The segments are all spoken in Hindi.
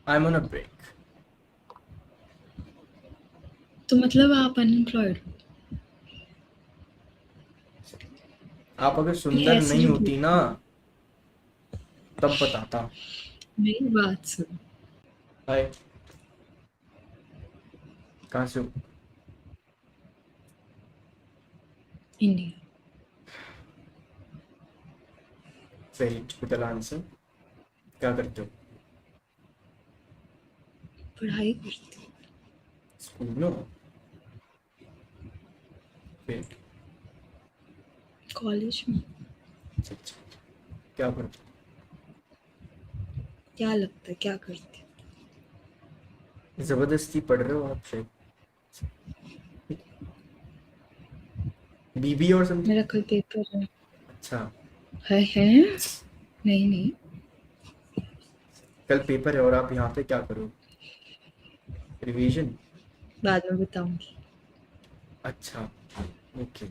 I'm on a break. तो मतलब आप अनएम्प्लॉयड हो? आप अगर ये सुंदर ऐसे नहीं जो होती ना बोलते हैं। तब बताता। मेरी बात सुनो। हाय, कहाँ से हो? इंडिया। Very typical answer. क्या करते हो? पढ़ाई करती स्कूल में हो? फिर हूँ कॉलेज में। अच्छा अच्छा, क्या करते क्या लगता है क्या करती हूँ? हो? जबरदस्ती पढ़ रहे हो आप शायद। बीबी और समथिंग। मेरा कल पेपर है। अच्छा, है नहीं नहीं। कल पेपर है और आप यहाँ पे क्या करो? रिवीजन। बाद में बताऊंगी। अच्छा, ओके।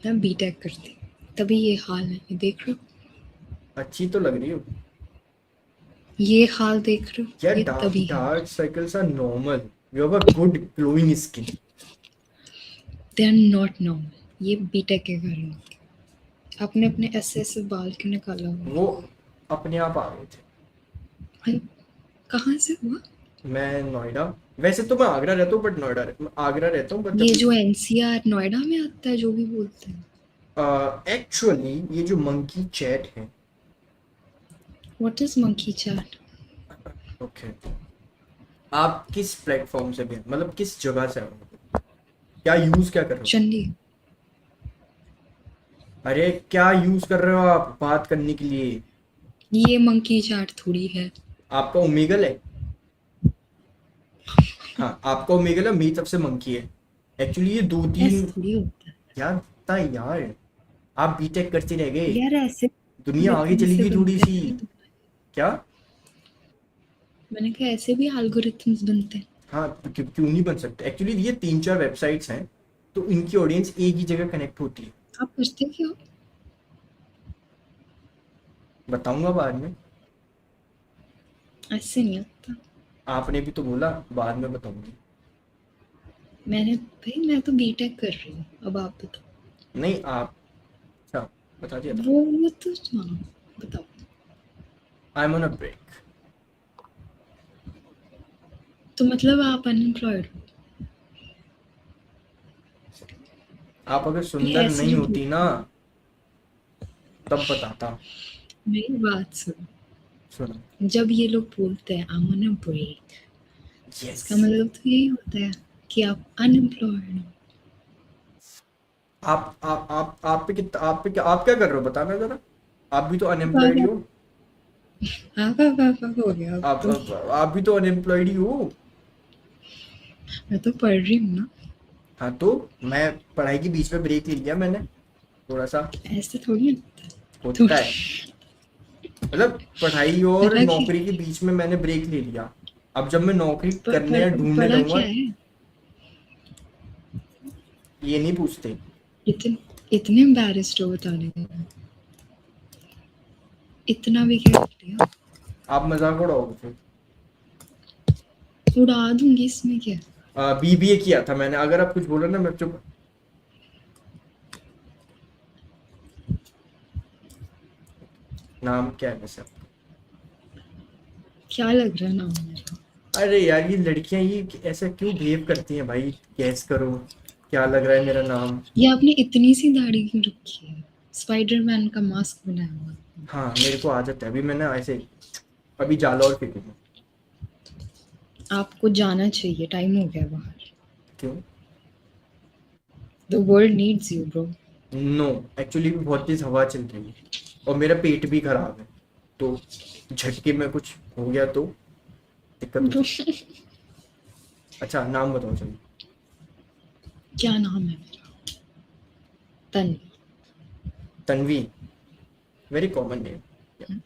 मैं बीटेक करती हूँ तभी ये हाल है, ये देख रहे हो? अच्छी तो लग रही हो। ये हाल देख रहे हो, यार ये तभी है। Dark circles are normal. You have a good glowing skin. They are not normal, ये बीटेक के कारण होंगे। आपने अपने ऐसे ऐसे बाल क्यों निकाला वो हुआ? अपने आप आ गए थे। भाई कहाँ से हुआ? मैं नोएडा। वैसे तो मैं आगरा रहता हूँ बट नोएडा आगरा रहता हूँ बट ये अभी। जो एनसीआर नोएडा में आता है जो भी बोलते हैं। एक्चुअली ये जो मंकी चैट है। What is monkey chat? Okay, आप किस प्लेटफॉर्म से भी हैं? मतलब किस जगह से हो? क्या यूज क्या कर रहे हो? चंडी। अरे क्या यूज कर रहे हो आप बात करने के लिए? ये मंकी चैट थोड़ी है। आपका ओमेगल है। हाँ, आपका ओमेगल है, मेरी तरफ से मंकी है। एक्चुअली ये दो तीन। ऐसे थोड़ी होता यार पता है यार, आप बीटेक करते रह गए। है यार, ऐसे दुनिया आगे एल्गोरिथम चली से गई थोड़ी बनते सी। हैं तो। क्या? मैंने कहा ऐसे भी एल्गोरिथम्स बनते हैं। हाँ, तो क्यों नहीं बन सकते? एक्चुअली ये तीन चार वेबसाइट्स हैं, तो इनकी ऑडियंस एक ही जगह कनेक्ट होती है। आप पूछते क्यों? बताऊंगा बाद में। ऐसे नहीं होता। आपने भी तो बोला बाद में बताऊंगी। मैंने भाई मैं तो बीटेक कर रही हूँ, अब आप बताओ। नहीं आप। अच्छा, बता दिया था। वो तो हाँ, बताओ। I am on a break. तो मतलब आप अनएम्प्लॉयड हो? आप अगर ये सुंदर ऐसे नहीं जो होती ना बोलते हैं। तब बताता। मेरी बात सुनो। सुनो। जब ये लोग बोलते हैं I am on a break, yes. इसका मतलब तो यही होता है कि आप अनएम्प्लॉयड हो। आप पे कितना, आप क्या कर रहे हो बताना जरा। आप भी तो वाह अनएम्प्लॉयड ही वाह हो। वाह वाह वाह वाह, हो गया अब आप तो। आप, आप भी तो अनएम्प्लॉयड ही हो। मैं तो पढ़ रही हूँ ना। हाँ तो मैं पढ़ाई के बीच में ब्रेक ले लिया मैंने, थोड़ा सा। ऐसे थोड़ी होता है। होता थोड़ी। है। मतलब पढ़ाई और पढ़ा कि नौकरी के बीच में मैंने ब्रेक ले लिया। अब जब मैं नौकरी करने या ढूंढने पढ़ा जाऊंगा। क्या है? ये नहीं पूछते। इतने इतने एम्बैरेस्ड हो बताने के लिए? इतना भी क्या कर लिया? आप मजाक उड़ाओगे फिर। उड़ा दूंगी, इसमें क्या? बीबीए किया था मैंने, अगर आप कुछ बोलो ना मैं चुप। नाम क्या है वैसे आपका? क्या लग रहा है नाम मेरा? अरे यार ये लड़कियां ये ऐसा क्यों बिहेव करती हैं भाई? गैस करो क्या लग रहा है मेरा नाम। ये आपने इतनी सी दाढ़ी क्यों रखी है? स्पाइडरमैन का मास्क बनाया हुआ है। हाँ मेरे को आदत है, अभी मैंने ऐसे अभी जालौर फेंकी थी। आपको जाना चाहिए, टाइम हो गया बाहर। क्यों? The world needs you bro. No, actually बहुत तेज हवा चल रही है और मेरा पेट भी खराब है, तो झटके में कुछ हो गया तो दिक्कत हो सकती है। अच्छा नाम बताओ चलो। क्या नाम है मेरा? Tanvi. Tanvi. Very common name.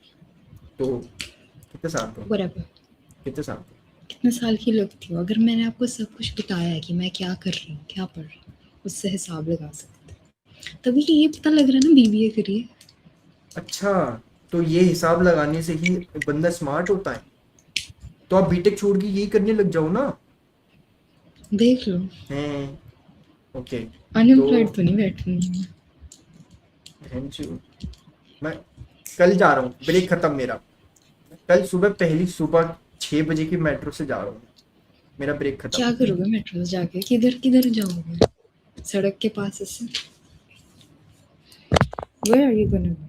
तो कितने साल के हो? व्हाटएवर। कितने साल के? कितने साल की लगती हो? अगर मैंने आपको सब कुछ बताया है कि मैं क्या कर रही हूँ, क्या पढ़ रही हूँ, उससे हिसाब लगा सकते हैं। तभी तो ये पता लग रहा है ना बीबीए करिए। अच्छा, तो ये हिसाब लगाने से ही बंदा स्मार्ट होता है? तो आप बीटेक छोड़ के यही करने लग जाओ ना। देख लो, हैं, ओके। अनएम्प्लॉयड तो तो नहीं बैठूंगी मैं। Thank you. मैं कल जा रहा हूँ, ब्रेक खत्म मेरा। कल सुबह पहली सुबह 6 बजे की मेट्रो से जा रहा हूँ, मेरा ब्रेक खत्म। क्या करोगे मेट्रो से जाके? किधर किधर जाओगे? सड़क के पास से? Where are you gonna go?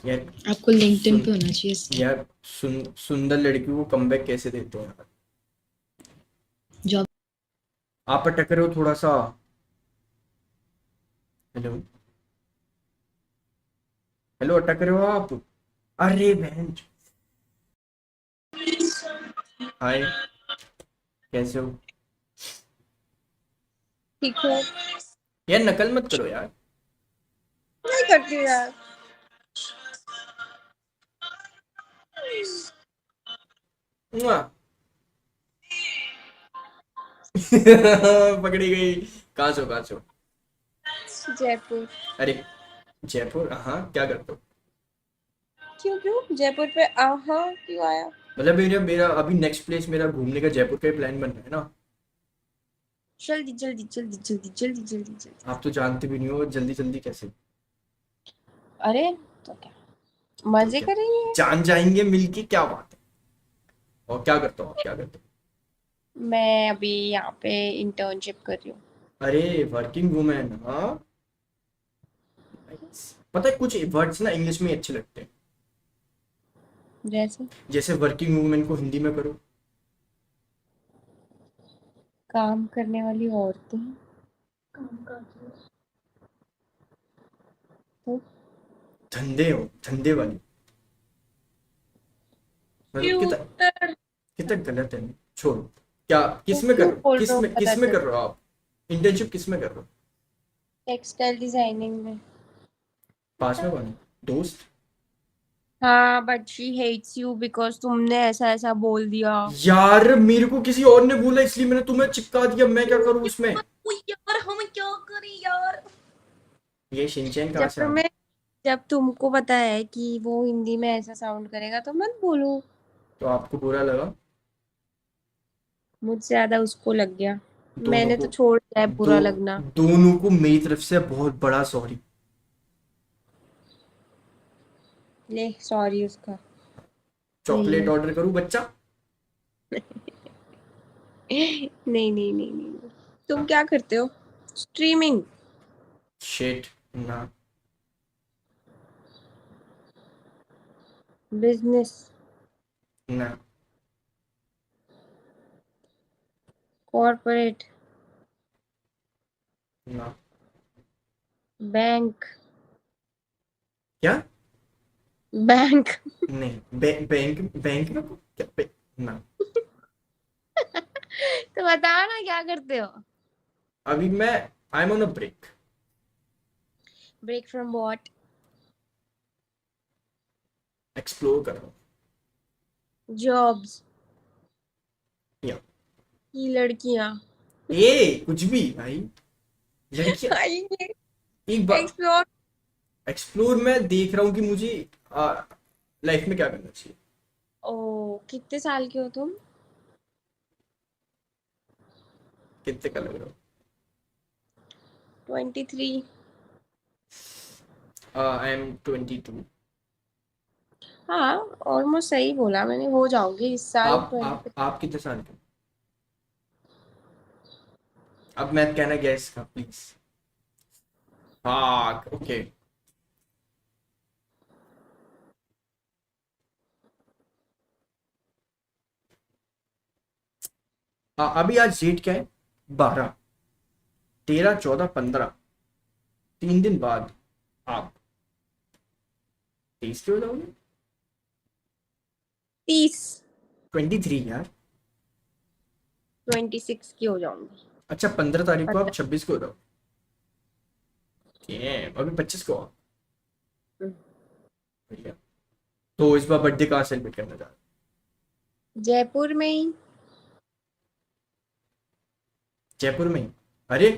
यार आपको लिंक्डइन सुन पे होना चाहिए इसका। यार सुंदर लड़की को कमबैक कैसे देते हैं यार? जॉब। आप अटक रहे हो थोड़ा सा। हेलो, हेलो, अटक रहे हो आप? अरे बहन, हाय, कैसे हो? ठीक हो? यार नकल मत करो यार। नहीं करती हूँ यार। मुआ। पकड़ी गई। कहाँ से हो, कहाँ से हो? जयपुर। अरे जयपुर, हाँ, क्या करते हो? क्यों क्यों जयपुर पे आहा क्यों आया? मतलब मेरा मेरा अभी नेक्स्ट प्लेस मेरा घूमने का जयपुर का प्लान बन रहा है ना। जल्दी जल्दी जल्दी जल्दी जल्दी जल्दी जल्दी। आप तो जानते भी नहीं हो जल्दी जल्दी कैसे। अरे तो क्या तो मजे क्या, करेंगे? जान जाएंगे मिलके, क्या बात है। और क्या करते हो आप, क्या करते मैं अभी यहाँ पे इंटर्नशिप कर रही हूँ। हो? अरे वर्किंग वुमेन, हाँ। Nice. पता है कुछ वर्ड्स ना इंग्लिश में अच्छे लगते हैं। जैसे जैसे वर्किंग वुमेन को हिंदी में करो। काम करने वाली औरतें। तो धंधे हो, धंधे वाली। मतलब कितना क्यूटर। कितना गलत है। छोड़ो। क्या, तो किस में कर क्यों रहे हो, बोल रहे किस हो में पता किस में चल? कर रहे हो आप? इंटर्नशिप किस में कर रहे हो? टेक्सटाइल डिजाइनिंग में। पास में कौन है? दोस्त? हाँ but she hates you because तुमने ऐसा ऐसा बोल दिया। यार मेरे को किसी और ने बोला इसलिए मैंने तुम्हें चिपका दिया, मैं क्या करूं उसमें? यार हम क्या करें यार? ये शिनचैन कहाँ जब से आ गया? तुम्हें जब तुमको पता है कि वो हिंदी में ऐसा साउंड करेगा तो मत बोलो। तो आपको बुरा लगा? मुझसे ज्यादा उसको लग गया। दोनों मैंने को, तो छोड़ दिया है दो बुरा लगना। दोनों को मेरी तरफ से बहुत बड़ा सॉरी। ले सॉरी उसका। ले चॉकलेट ले। ऑर्डर करूं बच्चा? नहीं नहीं नहीं नहीं नहीं। तुम हाँ, क्या करते हो? स्ट्रीमिंग। शिट, ना। बिजनेस। ना। कॉर्पोरेट। ना। बैंक। क्या? बैंक। नहीं, बैंक बैंक में क्या ना। तो बताओ ना क्या करते हो? अभी मैं, I am on a break. Break from what? Explore कर रहा हूँ। जॉब्स या की लड़कियां। कुछ भी भाई, लड़कियां। आएंगे। एक बार एक्सप्लोर। एक्सप्लोर मैं देख रहा हूँ कि मुझे लाइफ में क्या करना चाहिए। ओ कितने साल के हो तुम? कितने का लग रहा 23। हो? I am 22। हाँ ऑलमोस्ट सही बोला मैंने, हो जाओगे इस साल आप 20। आप कितने साल के हो? अब मैं कहना गैस का प्लीज। हाँ, ओके। अभी आज डेट क्या है? 12, 13, 14, 15। 3 दिन बाद आप 23 के हो जाओगे। 30। 23 यार। 26 की हो जाऊंगी। अच्छा, 15 तारीख को आप पता 26 को हो जाओ। अभी 25 को हो। हम्म। बढ़िया। तो इस बार बर्थडे कहाँ सेलिब्रेट करना चाह रहे जयपुर में ही। हो? जयपुर में ही? अरे